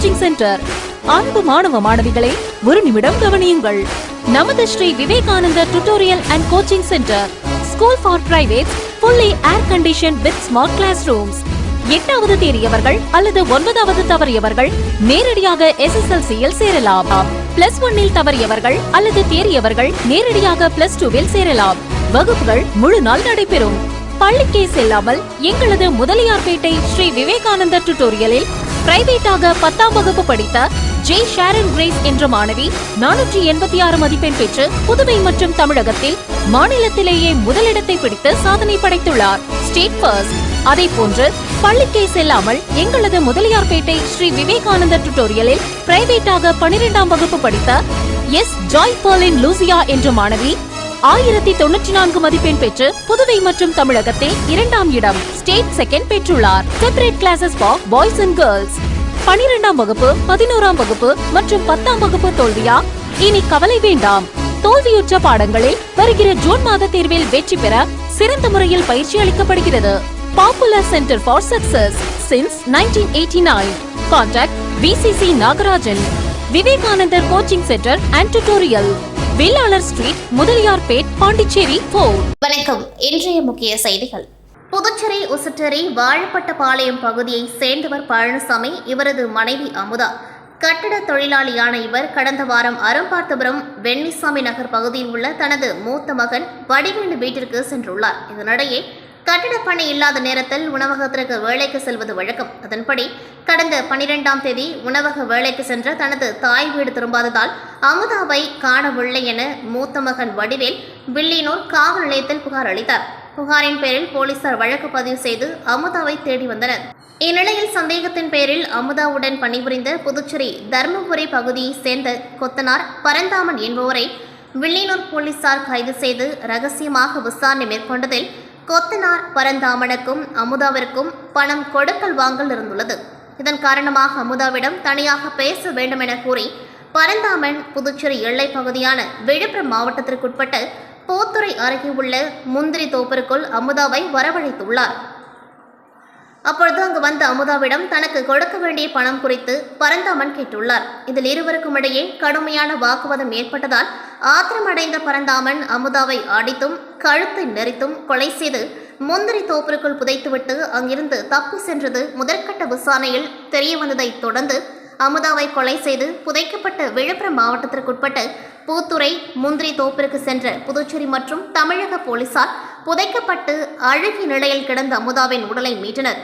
Coaching centre. அன்பு மாணவ மாணவிகளை ஒரு நிமிடம் கவனியுங்கள். நமது Sri Vivekanandar tutorial and coaching centre, school for privates, fully air conditioned with smart classrooms. 8வது தேறியவர்கள் அல்லது 9வது தவறியவர்கள் நேரடியாக SSLC-யில் சேரலாம். +1 தவறியவர்கள் அல்லது தேறியவர்கள் நேரடியாக +2 சேரலாம். வகுப்புகள் முழு நாள் நடைபெறும். பள்ளிக்கே செல்லாமல் எங்களது முதலியார்பேட்டை ஸ்ரீ விவேகானந்தர் டியூட்டோரியலில் பிரைவேட்டாக 10ஆம் வகுப்பு படித்த ஜே ஷாரன் கிரேஸ் என்ற மாணவி 486 மதிப்பெண் பெற்று புதுவை மற்றும் தமிழகத்தில் மாநிலத்திலேயே முதலிடத்தை பிடித்து சாதனை படைத்துள்ளார். State first. அதே போன்று பள்ளிக்கே செல்லாமல் எங்களது முதலியார்பேட்டை ஸ்ரீ விவேகானந்தர் டியூட்டோரியலில் பிரைவேட்டாக 12ஆம் வகுப்பு படித்த எஸ் ஜாய் பர்லின் லூசியா என்ற மாணவி 1094 மதிப்பெண் பெற்று புதுவை மற்றும் தமிழகத்தில் 2ஆம் இடம், ஸ்டேட் செகண்ட் பெற்றுள்ளார். Separate classes for boys and girls. 12ஆம் வகுப்பு, 11ஆம் வகுப்பு மற்றும் 10ஆம் வகுப்பு தோல்வியா? இனி கவலை வேண்டாம். தோல்வியுற்ற பாடங்களில் வருகிற ஜூன் மாத தேர்வில் வெற்றி பெற சிறந்த முறையில் பயிற்சி அளிக்கப்படுகிறது. Popular centre for success since 1989. Contact VCC Nagarajan. Vivekanandar coaching centre and tutorial, Vellalar street, Mudaliarpet, Pondicherry 4. வணக்கம். இன்றைய முக்கிய செய்திகள். புதுச்சேரி உசுட்டேரி வாழப்பட்டபாளையம் பகுதியை சேர்ந்தவர் பழனிசாமி. இவரது மனைவி அமுதா. கட்டட தொழிலாளியான இவர் கடந்த வாரம் அரும்பார்த்தபுரம் வெண்ணிசாமி நகர் பகுதியில் உள்ள தனது மூத்த மகன் வடிவேலு வீட்டிற்கு சென்றுள்ளார். இதனிடையே கட்டட பணி இல்லாத நேரத்தில் உணவகத்திற்கு வேலைக்கு செல்வது வழக்கம். அதன்படி கடந்த 12ஆம் தேதி உணவக வேலைக்கு சென்ற தனது தாய் வீடு திரும்பாததால் அமுதாவை காணவில்லை என மூத்த மகன் வடிவேல் வில்லியனூர் காவல் நிலையத்தில் புகார் அளித்தார். புகாரின் பேரில் போலீசார் வழக்கு பதிவு செய்து அமுதாவை தேடி வந்தனர். இந்நிலையில் சந்தேகத்தின் பேரில் அமுதாவுடன் பணிபுரிந்த புதுச்சேரி தர்மபுரி பகுதியை சேர்ந்த கொத்தனார் பரந்தாமன் என்பவரை வில்லியனூர் போலீசார் கைது செய்து ரகசியமாக விசாரணை மேற்கொண்டதில் கொத்தனார் பரந்தாமனுக்கும் அமுதாவிற்கும் பணம் கொடுக்கல் வாங்கல் இருந்துள்ளது. இதன் காரணமாக அமுதாவிடம் தனியாக பேச வேண்டும் என கூறி பரந்தாமன் புதுச்சேரி எல்லை பகுதியான விழுப்புரம் மாவட்டத்திற்குட்பட்ட போத்துறை அருகே உள்ள முந்திரி தோப்பிற்குள் அமுதாவை வரவழைத்துள்ளார். அப்பொழுது அங்கு வந்த அமுதாவிடம் தனக்கு கொடுக்க வேண்டிய பணம் குறித்து பரந்தாமன் கேட்டுள்ளார். இதில் இருவருக்கும் இடையே கடுமையான வாக்குவாதம் ஏற்பட்டதால் ஆத்திரமடைந்த பரந்தாமன் அமுதாவை அடித்தும் கழுத்தை நெரித்தும் கொலை செய்து முந்திரி தோப்பிற்குள் புதைத்துவிட்டு அங்கிருந்து தப்பி சென்றது முதற்கட்ட விசாரணையில் தெரியவந்ததை தொடர்ந்து அமுதாவை கொலை செய்து புதைக்கப்பட்ட விழுப்புரம் மாவட்டத்திற்குட்பட்ட பூத்துறை முந்திரி தோப்பிற்கு சென்ற புதுச்சேரி மற்றும் தமிழக போலீசார் புதைக்கப்பட்டு அழுகிய நிலையில் கிடந்த அமுதாவின் உடலை மீட்டனர்.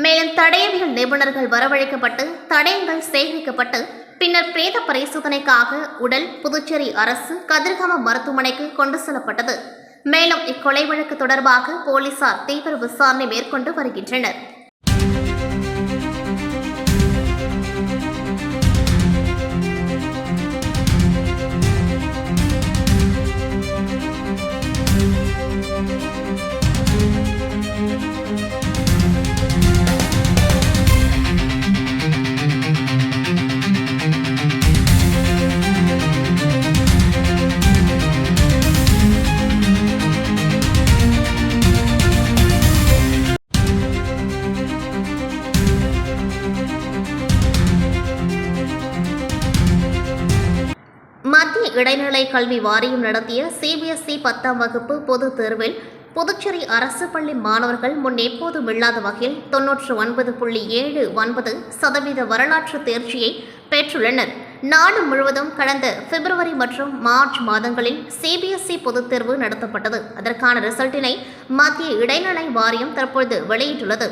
மேலும் தடயவியல் நிபுணர்கள் வரவழைக்கப்பட்டு தடயங்கள் சேகரிக்கப்பட்டு பின்னர் பிரேத பரிசோதனைக்காக உடல் புதுச்சேரி அரசு கதிர்காம மருத்துவமனைக்கு கொண்டு செல்லப்பட்டது. மேலும் இக்கொலை வழக்கு தொடர்பாக போலீசார் தீவிர விசாரணை மேற்கொண்டு வருகின்றனர். மத்திய இடைநிலை கல்வி வாரியம் நடத்திய CBSE 10ஆம் வகுப்பு பொதுத் தேர்வில் புதுச்சேரி அரசு பள்ளி மாணவர்கள் முன் எப்போதும் இல்லாத வகையில் 99.79% வரலாற்று தேர்ச்சியை பெற்றுள்ளனர். நாடு முழுவதும் கடந்த பிப்ரவரி மற்றும் மார்ச் மாதங்களில் CBSE பொதுத் தேர்வு நடத்தப்பட்டது. அதற்கான ரிசல்ட்டினை மத்திய இடைநிலை வாரியம் தற்பொழுது வெளியிட்டுள்ளது.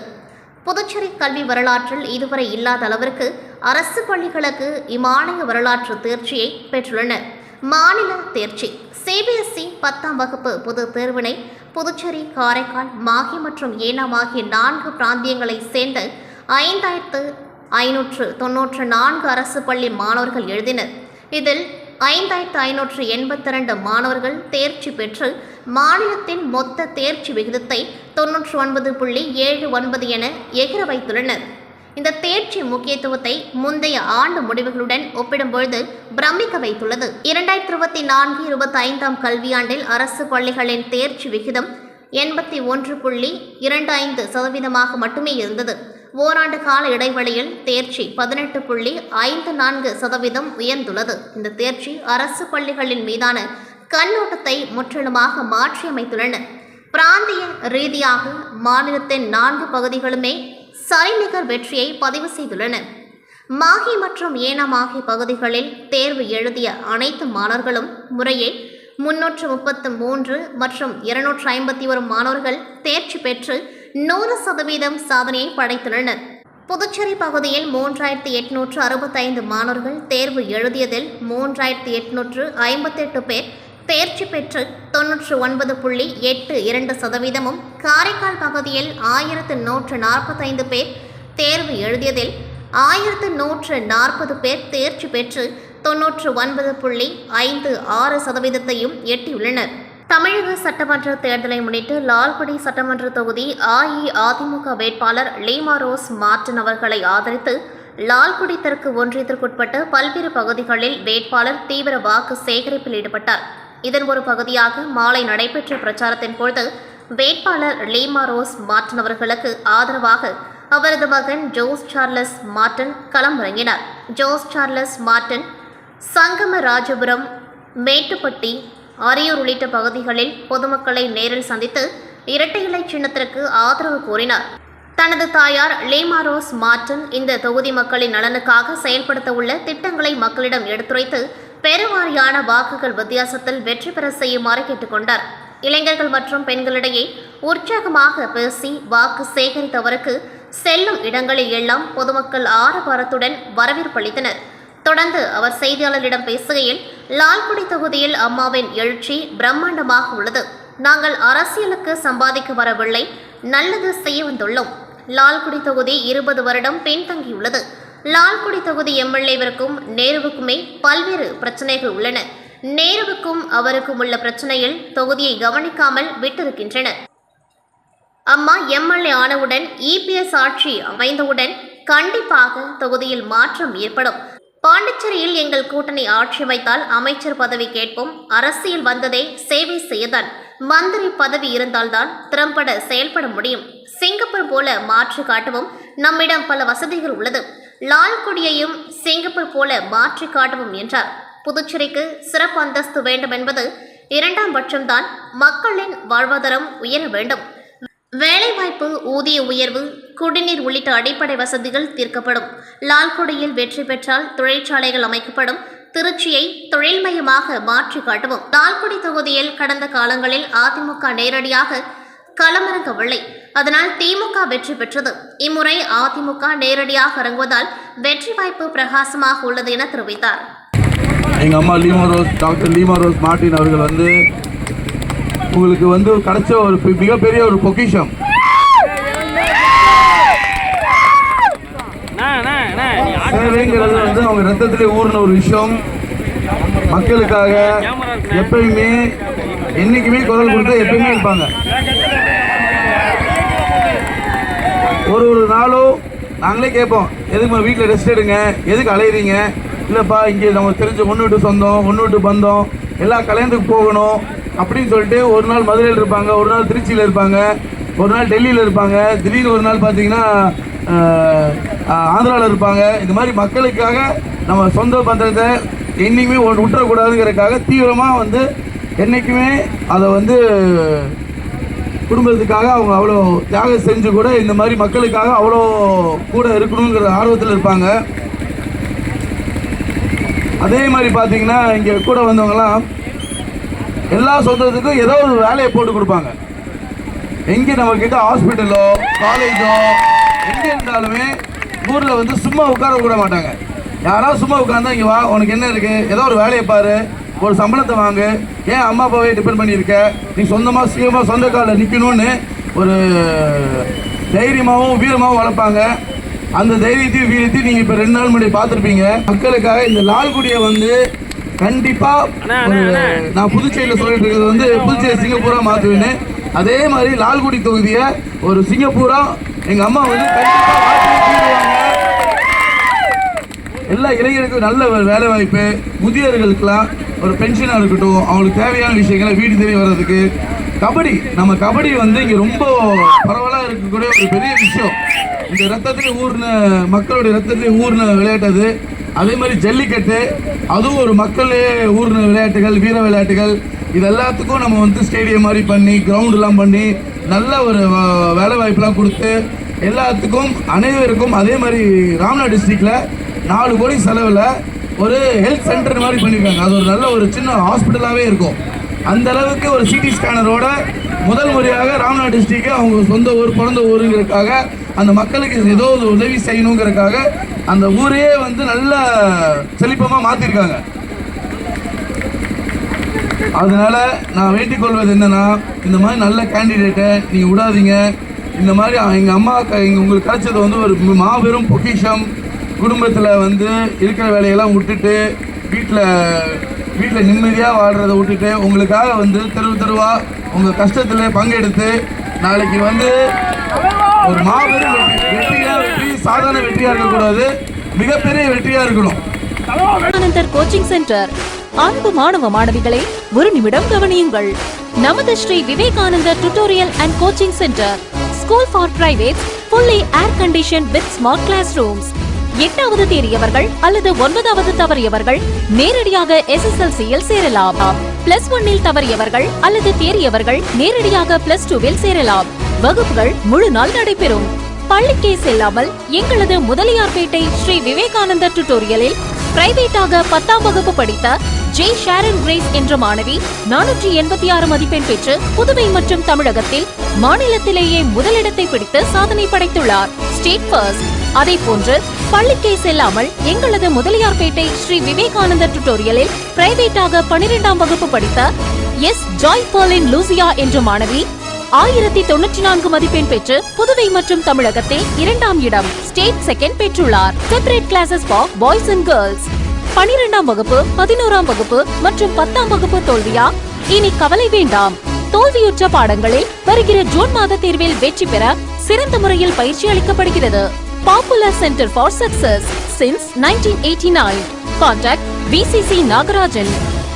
புதுச்சேரி கல்வி வரலாற்றில் இதுவரை இல்லாத அளவிற்கு அரசு பள்ளிகளுக்கு இம்மாநில வரலாற்று தேர்ச்சியை பெற்றுள்ளனர். மாநில தேர்ச்சி CBSE 10ஆம் வகுப்பு பொது தேர்வினை புதுச்சேரி, காரைக்கால், மாஹே மற்றும் ஏனாம் ஆகிய 4 பிராந்தியங்களைச் சேர்ந்த 5594 அரசு பள்ளி மாணவர்கள் எழுதினர். இதில் 5582 மாணவர்கள் தேர்ச்சி பெற்று மாநிலத்தின் மொத்த தேர்ச்சி விகிதத்தை 99.79 என எகிர வைத்துள்ளனர். இந்த தேர்ச்சி முக்கியத்துவத்தை முந்தைய ஆண்டு முடிவுகளுடன் ஒப்பிடும்பொழுது பிரமிக்க வைத்துள்ளது. 2024-25 கல்வியாண்டில் அரசு பள்ளிகளின் தேர்ச்சி விகிதம் 81.25% மட்டுமே இருந்தது. ஓராண்டு கால இடைவெளியில் தேர்ச்சி 18.54% உயர்ந்துள்ளது. இந்த தேர்ச்சி அரசு பள்ளிகளின் மீதான கண்ணோட்டத்தை முற்றிலுமாக மாற்றியமைத்துள்ளன. பிராந்திய ரீதியாக மாநிலத்தின் 4 பகுதிகளுமே சரிநிகர் வெற்றியை பதிவு செய்துள்ளன. மாஹி மற்றும் ஏனாம் ஆகிய பகுதிகளில் தேர்வு எழுதிய அனைத்து மாணவர்களும் முறையே 333 மற்றும் 251 மாணவர்கள் தேர்ச்சி பெற்று 100% சாதனையை படைத்துள்ளனர். புதுச்சேரி பகுதியில் 3865 மாணவர்கள் தேர்வு எழுதியதில் 3858 பேர் தேர்ச்சி பெற்று 99.82%, காரைக்கால் பகுதியில் 1145 பேர் தேர்வு எழுதியதில் 1140 பேர் தேர்ச்சி பெற்று 99.56%ஐயும் எட்டியுள்ளனர். தமிழக சட்டமன்ற தேர்தலை முன்னிட்டு லால்குடி சட்டமன்ற தொகுதி அஇஅதிமுக வேட்பாளர் லீமா ரோஸ் மார்டன் அவர்களை ஆதரித்து லால்குடி தெற்கு ஒன்றியத்திற்குட்பட்ட பல்வேறு பகுதிகளில் வேட்பாளர் தீவிர வாக்கு சேகரிப்பில் ஈடுபட்டார். இதன் ஒரு பகுதியாக மாலை நடைபெற்ற பிரச்சாரத்தின் பொழுது வேட்பாளர் லீமா ரோஸ் மார்டன் அவர்களுக்கு ஆதரவாக அவரது மகன் ஜோஸ் சார்லஸ் மார்டன் களமிறங்கினார். Jose Charles Martin Sangamarajapuram, Mettupatti, Ariyur உள்ளிட்ட பகுதிகளில் பொதுமக்களை நேரில் சந்தித்து இரட்டை இலை சின்னத்திற்கு ஆதரவு கோரினார். தனது தாயார் லீமா ரோஸ் மார்டன் இந்த தொகுதி மக்களின் நலனுக்காக செயல்படுத்த உள்ள திட்டங்களை மக்களிடம் எடுத்துரைத்து பெருவாரியான வாக்குகள் வித்தியாசத்தில் வெற்றி பெற செய்யுமாறு கேட்டுக்கொண்டார். இளைஞர்கள் மற்றும் பெண்களிடையே உற்சாகமாக பேசி வாக்கு சேகரித்தவருக்கு செல்லும் இடங்களில் எல்லாம் பொதுமக்கள் ஆரவாரத்துடன் வரவேற்பளித்தனர். தொடர்ந்து அவர் செய்தியாளர்களிடம் பேசுகையில், லால்குடி தொகுதியில் அம்மாவின் எழுச்சி பிரம்மாண்டமாக உள்ளது. நாங்கள் அரசியலுக்கு சம்பாதிக்க வரவில்லை, நல்லது செய்ய வந்துள்ளோம். லால்குடி தொகுதி 20 வருடம் பின்தங்கியுள்ளது. லால்குடி தொகுதி எம்எல்ஏவிற்கும் நேருவுக்குமே பல்வேறு பிரச்சனைகள் உள்ளன. நேருவுக்கும் அவருக்கும் உள்ள பிரச்சனையில் தொகுதியை கவனிக்காமல் விட்டிருக்கின்றனர். அம்மா எம்எல்ஏ ஆனவுடன் இபிஎஸ் ஆட்சி அமைந்தவுடன் கண்டிப்பாக தொகுதியில் மாற்றம் ஏற்படும். பாண்டிச்சேரியில் எங்கள் கூட்டணி ஆட்சி அமைத்தால் அமைச்சர் பதவி கேட்போம். அரசியல் வந்ததே சேவை செய்யத்தான். மந்திரி பதவி இருந்தால்தான் திறம்பட செயல்பட முடியும். சிங்கப்பூர் போல மாற்றி காட்டவும் நம்மிடம் பல வசதிகள் உள்ளது. லால்குடியையும் சிங்கப்பூர் போல மாற்றி காட்டவும் என்றார். புதுச்சேரிக்கு சிறப்பு அந்தஸ்து வேண்டும் என்பது 2ஆம் பட்சம்தான். மக்களின் வாழ்வாதாரம் உயர வேண்டும். வேலைவாய்ப்பு, ஊதிய உயர்வு, குடிநீர் உள்ளிட்ட அடிப்படை வசதிகள் தீர்க்கப்படும். லால்குடியில் வெற்றி பெற்றால் தொழிற்சாலைகள் அமைக்கப்படும். திருச்சியை தொழில் மையமாக மாற்றி காட்டவும். லால்குடி தொகுதியில் கடந்த காலங்களில் அதிமுக நேரடியாக களமிறங்கவில்லை. அதனால் திமுக வெற்றி பெற்றது. இம்முறை அதிமுக நேரடியாக இறங்குவதால் வெற்றி வாய்ப்பு பிரகாசமாக உள்ளது என தெரிவித்தார். எங்கள் அம்மா டாக்டர் லீமா ரோஸ் மார்டின் அவர்கள் உங்களுக்கு கிடைச்ச ஒரு மிகப்பெரிய ஒரு பொக்கிஷம். சேவைங்கிறது அவங்க ரத்தத்திலே ஊர்ன ஒரு விஷயம். மக்களுக்காக எப்பயுமே என்னைக்குமே குரல் கொடுத்தா எப்பயுமே இருப்பாங்க. ஒரு நாளும் நாங்களே கேட்போம், எதுக்கு வீட்டில் ரெஸ்ட் எடுங்க, எதுக்கு அலையிறீங்க? இல்லைப்பா, இங்கே நம்ம தெரிஞ்ச ஒன்று விட்டு சொந்தம், ஒன்று விட்டு பந்தம், எல்லா கல்யாணத்துக்கு போகணும் அப்படின்னு சொல்லிட்டு ஒரு நாள் மதுரையில் இருப்பாங்க, ஒரு நாள் திருச்சியில் இருப்பாங்க, ஒரு நாள் டெல்லியில் இருப்பாங்க, திடீர்னு ஒரு நாள் பார்த்தீங்கன்னா ஆந்திராவில் இருப்பாங்க. இந்த மாதிரி மக்களுக்காக நம்ம சொந்த பந்தத்தை என்றைக்குமே விட்டுறக்கூடாதுங்கிறதுக்காக தீவிரமாக என்றைக்குமே அதை குடும்பத்துக்காக அவங்க அவ்வளோ தியாகம் செஞ்சு கூட இந்த மாதிரி மக்களுக்காக அவ்வளோ கூட இருக்கணுங்கிற ஆர்வத்தில் இருப்பாங்க. அதே மாதிரி பார்த்தீங்கன்னா இங்கே கூட வந்தவங்கலாம் எல்லா சொந்தத்துக்கும் ஏதோ ஒரு வேலையை போட்டு கொடுப்பாங்க. எங்கே நம்மக்கிட்ட ஹாஸ்பிட்டலோ காலேஜோ எங்கே இருந்தாலுமே ஊரில் சும்மா உட்கார விட மாட்டாங்க. யாராவது சும்மா உட்காந்தா இங்கே வா, உனக்கு என்ன இருக்குது, ஏதோ ஒரு வேலையை பாரு, ஒரு சம்பளத்தை வாங்கு, ஏன் அம்மா அப்பாவே டிபெண்ட் பண்ணியிருக்க, நீ சொந்தமாக சீக்கிரமாக சொந்த காலில் நிற்கணும்னு ஒரு தைரியமாகவும் வீரமாகவும் வளர்ப்பாங்க. அந்த தைரியத்தையும் வீரத்தையும் நீங்கள் இப்போ 2 நாள் முன்னாடி பார்த்துருப்பீங்க. மக்களுக்காக இந்த லால்குடியை கண்டிப்பாக நான் புதுச்சேரியில் சொல்லிட்டு இருக்கிறது புதுச்சேரி சிங்கப்பூராக மாற்றுவேன்னு. அதே மாதிரி லால்குடி தொகுதியை ஒரு சிங்கப்பூராக எங்கள் அம்மா எல்லா இளைஞருக்கும் நல்ல ஒரு வேலை வாய்ப்பு, முதியோர்களுக்கெல்லாம் ஒரு பென்ஷனாக இருக்கட்டும், அவங்களுக்கு தேவையான விஷயங்களை வீடு தேடி வர்றதுக்கு. கபடி இங்கே ரொம்ப பரவலாக இருக்கக்கூடிய ஒரு பெரிய விஷயம். இந்த ரத்தத்திலே ஊர்ன மக்களுடைய ரத்தத்திலே ஊர்ன விளையாட்டு அது. அதே மாதிரி ஜல்லிக்கட்டு, அதுவும் ஒரு மக்களே ஊர்ன விளையாட்டுகள், வீர விளையாட்டுகள். இது எல்லாத்துக்கும் நம்ம வந்து ஸ்டேடியம் மாதிரி பண்ணி, கிரவுண்டெலாம் பண்ணி, நல்ல ஒரு வேலை வாய்ப்பெலாம் கொடுத்து எல்லாத்துக்கும் அனைவருக்கும். அதே மாதிரி ராம்நாத் டிஸ்ட்ரிக்டில் 4 கோடி செலவில் ஒரு ஹெல்த் சென்டர் மாதிரி பண்ணியிருக்காங்க. அது ஒரு நல்ல ஒரு சின்ன ஹாஸ்பிட்டலாகவே இருக்கும். அந்த அளவுக்கு ஒரு சிடி ஸ்கேனரோட முதல் முறையாக ராம்நாத் டிஸ்ட்ரிக்டை அவங்க சொந்த ஊர், பிறந்த ஊருங்கிறதுக்காக, அந்த மக்களுக்கு ஏதோ ஒரு உதவி செய்யணுங்கிறதுக்காக அந்த ஊரே வந்து நல்ல செழிப்பமாக மாற்றிருக்காங்க. அதனால நான் வேண்டிக் கொள்வது என்னன்னா, இந்த மாதிரி நல்ல கேண்டிடேட்டை நீங்கள் விடாதீங்க. இந்த மாதிரி எங்கள் அம்மா உங்களுக்கு கிடைச்சது வந்து ஒரு மாபெரும் பொக்கிஷம். குடும்பத்தில் வந்து இருக்கிற வேலையெல்லாம் விட்டுட்டு வீட்டில் நிம்மதியாக வாழ்கிறத விட்டுட்டு உங்களுக்காக வந்து தெருவாக உங்கள் கஷ்டத்தில் பங்கெடுத்து நாளைக்கு வந்து ஒரு மாபெரும் வெற்றி, சாதாரண வெற்றியாக இருக்கக்கூடாது, மிகப்பெரிய வெற்றியாக இருக்கணும். Vivekanandar coaching centre. அன்பு மாணவ மாணவிகளை ஒரு நிமிடம் கவனியுங்கள். நமது Sri Vivekanandar tutorial and coaching centre, school for privates, fully air conditioned with smart classrooms. 8வது தேறியவர்கள் அல்லது 9வது தவறியவர்கள் நேரடியாக SSLC-யில் சேரலாம். +1 தவறியவர்கள் அல்லது தேறியவர்கள் நேரடியாக +2 சேரலாம். வகுப்புகள் முழு நாள் நடைபெறும். பள்ளிக்கே செல்லாமல் எங்களது முதலியார்பேட்டை ஸ்ரீ விவேகானந்தர் டியூட்டோரியலில் பிரைவேட்டாக 10ஆம் வகுப்பு படித்த ஜே ஷாரன் கிரேஸ் என்ற மாணவி 486 மதிப்பெண் பெற்று புதுவை மற்றும் தமிழகத்தில் மாநிலத்திலேயே முதலிடத்தை பிடித்து சாதனை படைத்துள்ளார். State first. அதே போன்று பள்ளிக்கே செல்லாமல் எங்களது முதலியார்பேட்டை ஸ்ரீ விவேகானந்தர் டியூட்டோரியலில் பிரைவேட்டாக 12ஆம் வகுப்பு படித்த எஸ் ஜாய் பர்லின் லூசியா என்ற மாணவி 1094 மதிப்பெண் பெற்று புதுவை மற்றும் தமிழகத்தில் 2ஆம் இடம், ஸ்டேட் செகண்ட் பெற்றுள்ளார். Separate classes for boys and girls. 12ஆம் வகுப்பு, 11ஆம் வகுப்பு மற்றும் 10ஆம் வகுப்பு தோல்வியா? இனி கவலை வேண்டாம். தோல்வியுற்ற பாடங்களில் வருகிற ஜூன் மாத தேர்வில் வெற்றி பெற சிறந்த முறையில் பயிற்சி அளிக்கப்படுகிறது. Popular centre for success since 1989. Contact VCC Nagarajan.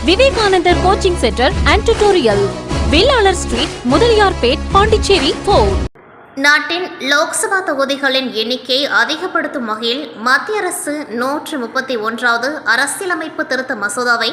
Vivekanandar coaching centre and tutorial, Vellalar street, Mudaliarpet, Pondicherry 4. நாட்டின் லோக்சபா தொகுதிகளின் எண்ணிக்கையை அதிகப்படுத்தும் வகையில் மத்திய அரசு 131வது அரசியலமைப்பு திருத்த மசோதாவை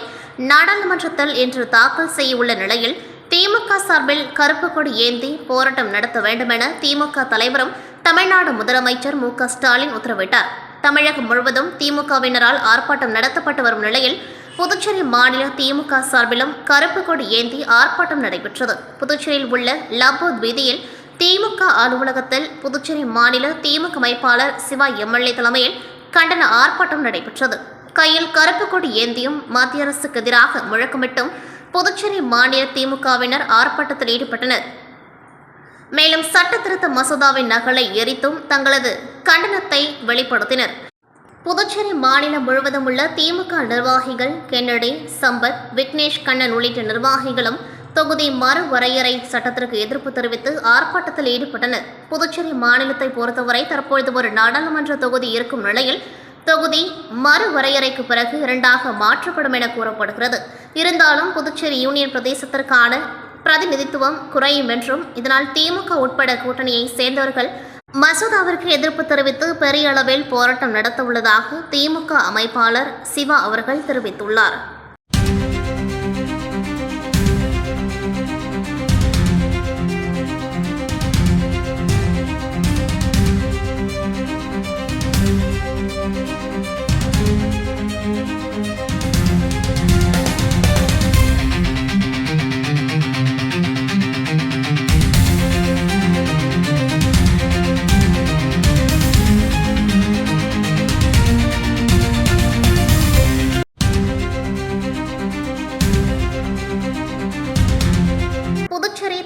நாடாளுமன்றத்தில் இன்று தாக்கல் செய்யவுள்ள நிலையில் திமுக சார்பில் கருப்பு கொடி ஏந்தி போராட்டம் நடத்த வேண்டுமென திமுக தலைவரும் தமிழ்நாடு முதலமைச்சர் மு.க. ஸ்டாலின் உத்தரவிட்டார். தமிழகம் முழுவதும் திமுகவினரால் ஆர்ப்பாட்டம் நடத்தப்பட்டு வரும் நிலையில் புதுச்சேரி மாநில திமுக சார்பிலும் கருப்பு கொடி ஏந்தி ஆர்ப்பாட்டம் நடைபெற்றது. புதுச்சேரியில் உள்ள லப்பூத் வீதியில் திமுக அலுவலகத்தில் புதுச்சேரி மாநில திமுக அமைப்பாளர் சிவா MLA தலைமையில் கண்டன ஆர்ப்பாட்டம் நடைபெற்றது. கையில் கருப்பு கொடி ஏந்தியும் மத்திய அரசுக்கு எதிராக முழக்கமிட்டும் புதுச்சேரி மாநில திமுகவினர் ஆர்ப்பாட்டத்தில் ஈடுபட்டனர். மேலும் சட்ட திருத்த மசோதாவின் நகலை எரித்தும் தங்களது கண்டனத்தை வெளிப்படுத்தினர். புதுச்சேரி மாநிலம் முழுவதும் உள்ள திமுக நிர்வாகிகள் கென்னடி, சம்பத், விக்னேஷ் கண்ணன் உள்ளிட்ட நிர்வாகிகளும் தொகுதி மறுவரையறை சட்டத்திற்கு எதிர்ப்பு தெரிவித்து ஆர்ப்பாட்டத்தில் ஈடுபட்டனர். புதுச்சேரி மாநிலத்தை பொறுத்தவரை தற்பொழுது ஒரு நாடாளுமன்ற தொகுதி இருக்கும் நிலையில் தொகுதி மறுவரையறைக்கு பிறகு 2ஆக மாற்றப்படும் என கூறப்படுகிறது. இருந்தாலும் புதுச்சேரி யூனியன் பிரதேசத்திற்கான பிரதிநிதித்துவம் குறையும் என்றும் இதனால் திமுக உட்பட கூட்டணியை சேர்ந்தவர்கள் மசோதாவிற்கு எதிர்ப்பு தெரிவித்து பெரிய அளவில் போராட்டம் நடத்த உள்ளதாக திமுக அமைப்பாளர் சிவா அவர்கள் தெரிவித்துள்ளார்.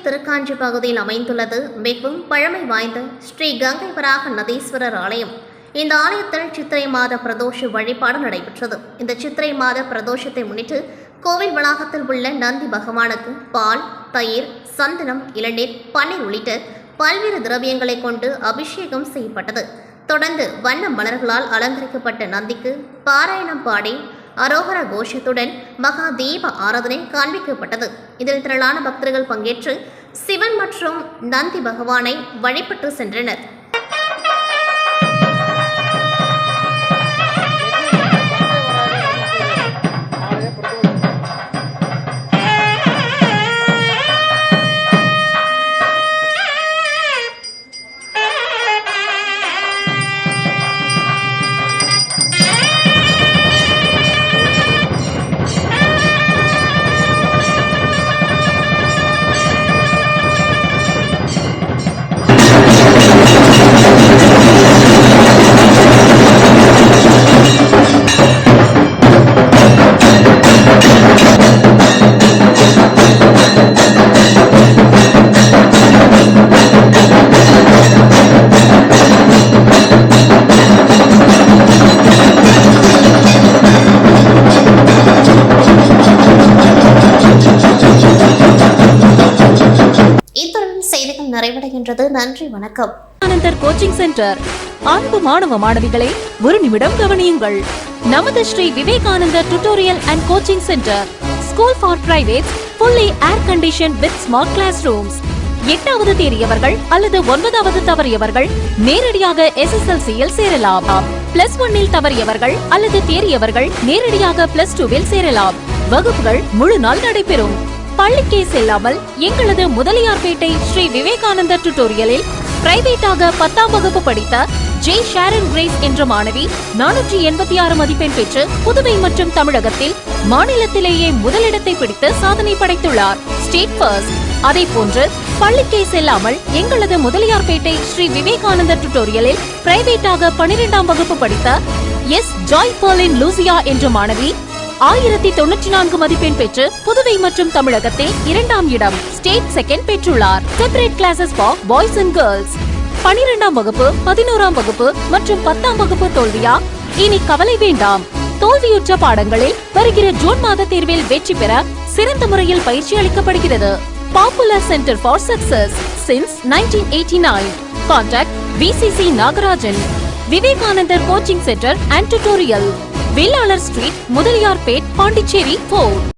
திருக்காஞ்சி பகுதியில் அமைந்துள்ளது மிகவும் பழமை வாய்ந்த ஸ்ரீ கங்கை வராக நதீஸ்வரர் ஆலயம். இந்த ஆலயத்தில் சித்திரை மாத பிரதோஷ வழிபாடு நடைபெற்றது. இந்த சித்திரை மாத பிரதோஷத்தை முன்னிட்டு கோவில் வளாகத்தில் உள்ள நந்தி பகவானுக்கு பால், தயிர், சந்தனம், இளநீர், பன்னீர் உள்ளிட்ட பல்வேறு திரவியங்களை கொண்டு அபிஷேகம் செய்யப்பட்டது. தொடர்ந்து வண்ண மலர்களால் அலங்கரிக்கப்பட்ட நந்திக்கு பாராயணம் பாடி அரோகர கோஷத்துடன் மகா தீப ஆராதனை காண்பிக்கப்பட்டது. இதில் திரளான பக்தர்கள் பங்கேற்று சிவன் மற்றும் நந்தி பகவானை வழிபட்டு சென்றனர். நிறைவடைகின்றது. நன்றி, வணக்கம். Anandar coaching centre. அன்பு மாணவ மாணவிகளை ஒரு நிமிடம் கவனியுங்கள். நமது Sri Vivekanandar tutorial and coaching centre, school for privates, fully air conditioned with smart classrooms. 8வது தேறியவர்கள் அல்லது 9வது தவறியவர்கள் நேரடியாக SSLC-யில் சேரலாம். +1 இல் தவறியவர்கள் அல்லது தேறியவர்கள் நேரடியாக +2-ல் சேரலாம். வகுப்புகள் முழு நாள் நடைபெறும். பள்ளிக்கே செல்லாமல் எங்களது முதலியார்பேட்டை ஸ்ரீ விவேகானந்தர் டியூட்டோரியலில் பிரைவேட்டாக 10ஆம் வகுப்பு படித்த ஜே ஷாரன் கிரேஸ் என்ற மாணவி 486 மதிப்பெண் பெற்று புதுவை மற்றும் தமிழகத்தில் மாநிலத்திலேயே முதலிடத்தை பிடித்து சாதனை படைத்துள்ளார். State first. அதே போன்று பள்ளிக்கே செல்லாமல் எங்களது முதலியார்பேட்டை ஸ்ரீ விவேகானந்தர் டியூட்டோரியலில் பிரைவேட்டாக 12ஆம் வகுப்பு படித்த எஸ் ஜாய் பர்லின் லூசியா என்ற மாணவி 1094 மதிப்பெண் பெற்று புதுவை மற்றும் தமிழகத்தில் 2ஆம் இடம், ஸ்டேட் செகண்ட் பெற்றுள்ளார். Separate classes for boys and girls. 12ஆம் வகுப்பு, 11ஆம் வகுப்பு மற்றும் 10ஆம் வகுப்பு தோல்வியா? இனி கவலை வேண்டாம். தோல்வியுற்ற பாடங்களில் வருகிற ஜூன் மாத தேர்வில் வெற்றி பெற சிறந்த முறையில் பயிற்சி அளிக்கப்படுகிறது. Popular Center for Success since 1989. Contact VCC Nagarajan. Vivekanandar Coaching Center and Tutorial. Vellalar Street, Mudaliyarpet, Pondicherry 4.